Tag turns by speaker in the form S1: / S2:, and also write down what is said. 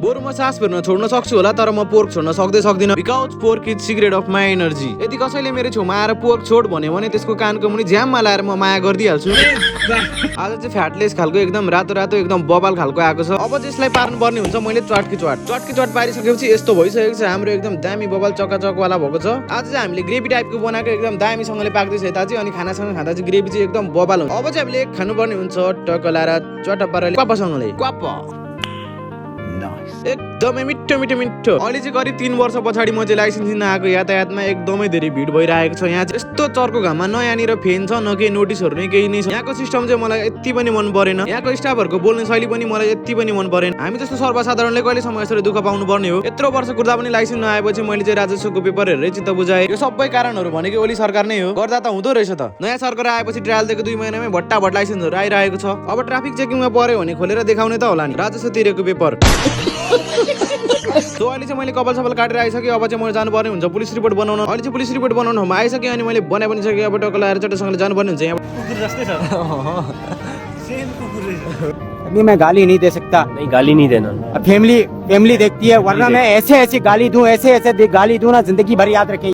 S1: बरु म सास फेर्न छोड्न सक्छु होला, तर म पोर्क छोड्न सक्दिनँ। Because pork is secret of my energy. यदि कसैले मेरो छेउमा आएर पोर्क छोड भन्यो भने त्यसको कानको मुनि झ्याममा लाएर म माया गरिदिइहाल्छु। आज चाहिँ फ्याटलेस खालको एकदम रातो एकदम बबाल खालको आएको छ। अब चाहिँ यसलाई पार्नु पर्ने हुन्छ। मैले चटकी चट पारिसकेपछि यस्तो भइसकेको छ। हाम्रो एकदम दामी बबाल चकाचक वाला भएको छ। आज चाहिँ हामीले ग्रेभी टाइपको बनाएको एकदम दामीसँगले पाक्दैछ यता चाहिँ, अनि खानासँग खाँदा चाहिँ ग्रेभी चाहिँ एकदम बबाल हुन्छ। अब चाहिँ हामीले खानुपर्ने हुन्छ टक्क लाएर चट्ट पाराले क्वापसँगले एकदमै मिठो। अहिले चाहिँ करिब 3 वर्ष पछाडि म चाहिँ लाइसेन्स लिन आएको यातायातमा एकदमै धेरै भिड भइरहेको छ। यहाँ चाहिँ यस्तो चर्को घाममा न यहाँनिर फेन छ न केही नोटिसहरू नै केही नै छ। यहाँको सिस्टम चाहिँ मलाई यति पनि मन परेन। यहाँको स्टाफहरूको बोल्ने शैली पनि मलाई यति पनि मन परेन। हामी जस्तो सर्वसाधारणले कहिलेसम्म यसरी दुःख पाउनु पर्ने हो। यत्रो वर्ष कुर्दा पनि लाइसेन्स नआएपछि मैले चाहिँ राजस्वको पेपर हेरेर चित्त बुझाएँ। यो सबै कारणहरू भनेको ओली सरकार नै हो। गर्दा त हुँदो रहेछ त। नयाँ सरकार आएपछि ट्रायल दिएको 2 महिनामै भट्टाभट लाइसेन्सहरू आइरहेको छ। अब ट्राफिक चेकिङमा पर्यो भने खोलेर देखाउने त होला नि राजस्व तिरेको पेपर। सो अहिले चाहिँ मैले कपाल सपाल काटेर आइसकेँ। अब चाहिँ म जानुपर्ने हुन्छ पुलिस रिपोर्ट बनाउन। अहिले चाहिँ पुलिस रिपोर्ट बनाउन ठाउँमा आइसकेँ अनि मैले बनाइ पनि सकेँ। अब टक्क लगाएर चट्टसँगले जानुपर्ने हुन्छ। यहाँ
S2: कुकुर जस्तै छ सेम कुकुर
S3: अभी मैं गाली नहीं दे सकता।
S4: नहीं गाली नहीं देना।
S3: फैमिली देखती है, वरना मैं ऐसे गाली दूं, ऐसे गाली दूं ना, जिंदगी भर याद रखें।